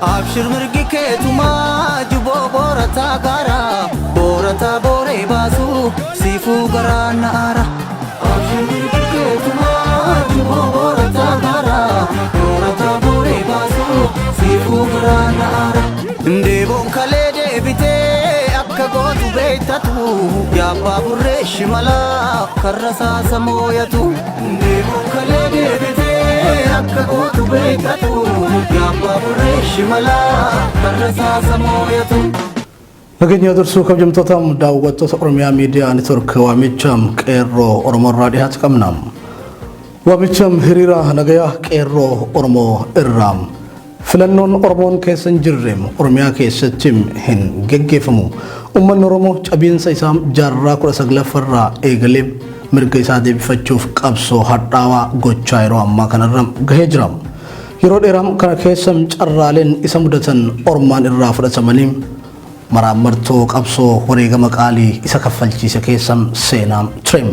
Abshir mirgi keetuma juboo boorataa gaara boorataa booree baasu siifuu garaa naara. Abshir mirgi keetuma juboo boorataa gaara boorataa booree baasu siifuu garaa naara. Ndeeboon kalee deebitee akka gootu beektatu yaabbaa burree shimalaa karra saasa mooyatu. Ndeeboon kalee deebitee akka gootu beektatu yaabbaa burree shimalaa karra saasa mooyatu. Nageenya dursu kabajamtootaam daawwattoota Oromiyaa Miidiyaa Neetwork waamicham qeerroo Oromoo irraa dhiyaatu qabna. Waamicham hiriira nagayaa qeerroo Oromoo irraa filannoon Oromoon keessa hin jirre Oromiyaa keessatti hin geggeeffamu. Uummanni Oromoo cabiinsa isaa jaarraa 19 eegalee mirga isaa deebifachuuf qabsoo hadhaawaa gochaa yeroo ammaa kanarra gahee jira. Yeroo dheeraa kana keessa carraaleen isa mudatan ormaan irraa fudhatamanii maraamartoo qabsoo wareegama qaalii isa kaffalchiise keessa seenaa ture.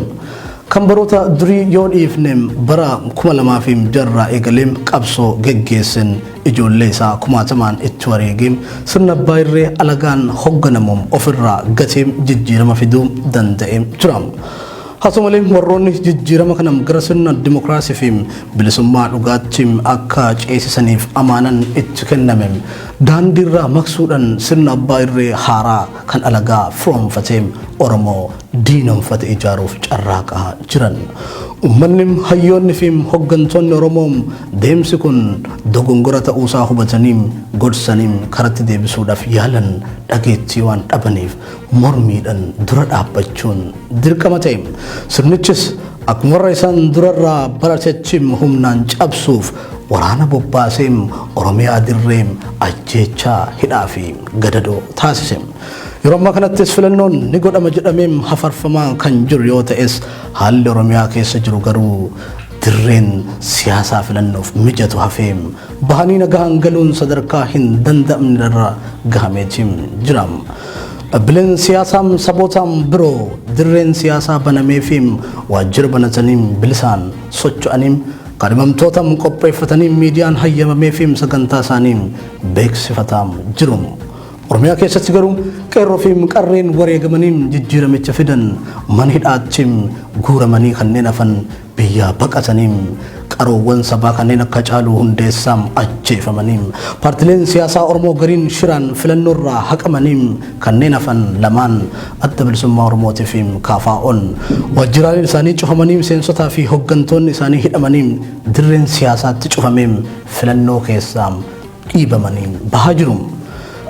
Kan baroota durii yoo dhiifne bara 2006 eegalee qabsoo geggeessan ijoollee isaa kumaatamaan itti wareegee sirna abbaa irree alagaan hoogganamuun ofirraa gatee jijjiirama fiduu danda'ee jira. Haata'u warroonni jijjiirama kana gara sirna dimokiraasii fi bilisummaa dhugaatti akka ceesisaniif amaanan itti kenname daandiirraa maksuudhaan sirna abbaa irree haaraa kan alagaa firoomfatee Oromoo diinamfate ijaaruuf carraaqaa jiran. Uummanni hayyoonni fi hooggantoonni Oromoo deemsi kun dogongora ta'uusaa hubatanii gorsanii karatti deebisuudhaaf yaalan dhageettii waan dhabaniif mormiidhaan dura dhaabbachuun dirqama ta'e. Sirnichis akkuma warra isaan durarraa baratetti humnaan cabsuuf waraana bobbaasee Oromiyaa dirree ajjeechaa hidhaa fi gadadoo taasise. Yeroo ammaa kanattis filannoon ni godhama jedhamee hafarfamaa kan jiru yoo ta'es haalli Oromiyaa keessa jiru garuu dirreen siyaasaa filannoof mijatu hafee bahanii nagaan galuun sadarkaa hin danda'amne irra gahameetii jira. Dhaabbileen siyaasaa sabootaan biroo dirreen siyaasaa banamee fi waajjira banatanii bilisaan socho'anii kadhimamtoota qopheeffatanii miidiyaan hayyamamee fi sagantaa isaanii beeksifataa jiru. Oromiyaa keessatti garuu qeerroo fi qarreen wareegamanii jijjiiramicha fidan mana hidhaatti guuramanii kanneen hafan biyya baqatanii qaroowwan sabaa kanneen akka Caaluu Hundeessaa ajjeefamanii paartileen siyaasaa Oromoo gariin shiraan filannoorraa haqamanii kanneen hafan lamaan adda bilisummaa Oromootii fi KFO'n waajjiraaleen isaanii cufamanii miseensotaa fi hooggantoonni isaanii hidhamanii dirreen siyaasaatti cufamee filannoo keessaa dhiibamanii bahaa jiru.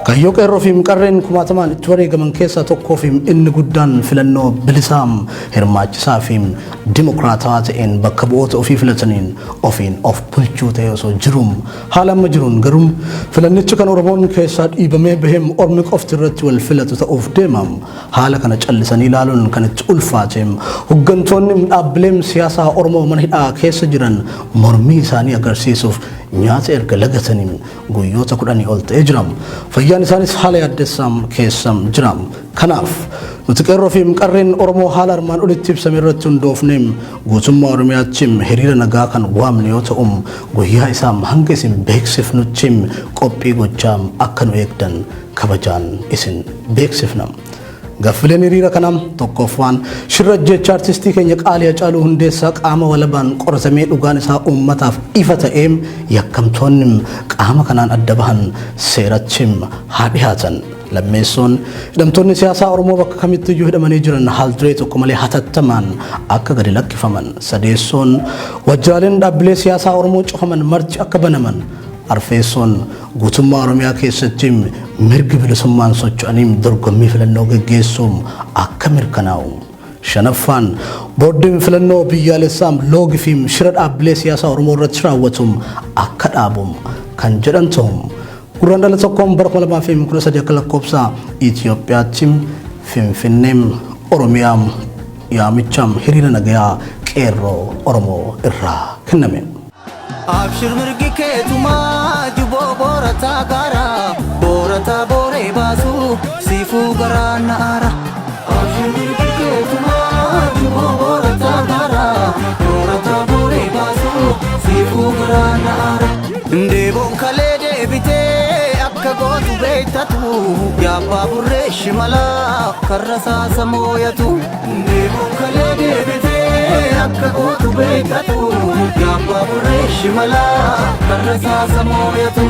Kayyoo qeerroo fi qarreen kumaatamaan itti wareegaman keessaa tokkoo fi inni guddaan filannoo bilisaa hirmaachisaa fi dimokiraatawaa ta'een bakka bu'oota ofii filataniin ofiin of bulchuu ta'e osoo jiru haala amma jiruun garuu filannichi kan Oromoon keessaa dhiibamee bahee ormi qofti irratti wal filatu ta'uuf deema. Haala kana callisanii ilaaluun kan itti ulfaate hooggantoonni dhaabbileen siyaasaa Oromoo mana hidhaa keessa jiran mormii isaanii agarsiisuuf nyaata erga lagatanii guyyoota 10 ol ta'ee jira. Fayyaan isaanis haala yaaddessaa keessa jira. Kanaaf nuti qeerroo fi qarreen Oromoo haala armaan olitti ibsame irratti hundoofne guutummaa Oromiyaatti hiriira nagaa kan waamne yoo ta'u guyyaa isaa hanga isin beeksifnutti qophii gochaa akka nu eegdan kabajaan isin beeksifna. Gaffileen hiriira kanaa tokkoffaan shirra jecha artistii keenya Qaalii Caaluu Hundeessaa qaama walabaan qoratamee dhugaan isaa uummataaf ifa ta'ee yakkamtoonni qaama kanaan adda bahan seeratti haa dhiyaatan. Lammeessoon hidhamtoonni siyaasaa Oromoo bakka kamittiyyuu hidhamanii jiran haal duree tokko malee hatattamaan akka gadi lakkifaman. Sadeessoon waajjiraaleen dhaabbilee siyaasaa Oromoo cufaman marti akka banaman. Arfeessoon guutummaa Oromiyaa keessatti mirgi bilisummaan socho'anii dorgommii filannoo geggeessuun akka mirkanaa'u. Shanaffaan boordiin filannoo biyyaalessaa loogii fi shira dhaabbilee siyaasaa Oromoo irratti raawwatu akka dhaabu kan jedhan ta'u. Gurraandhala tokkoon bara 2013 akka lakkoofsa Itoophiyaatti Finfinnee Oromiyaa yaamicha hiriira nagayaa qeerroo Oromoo irraa kenname. Abshir mirgi keetuma juboo boorataa gaara boorataa booree baasu siifuu garaa naara. Abshir mirgi keetuma juboo boorataa gaara boorataa booree baasu siifuu garaa naara. Ndeeboon kalee deebitee beektatu Yaabbaa burree shimala karra saasa mooyatu Deemuun kalee deebitee akka gootu beektatu Yaabbaa burree shimala karra saasa mooyatu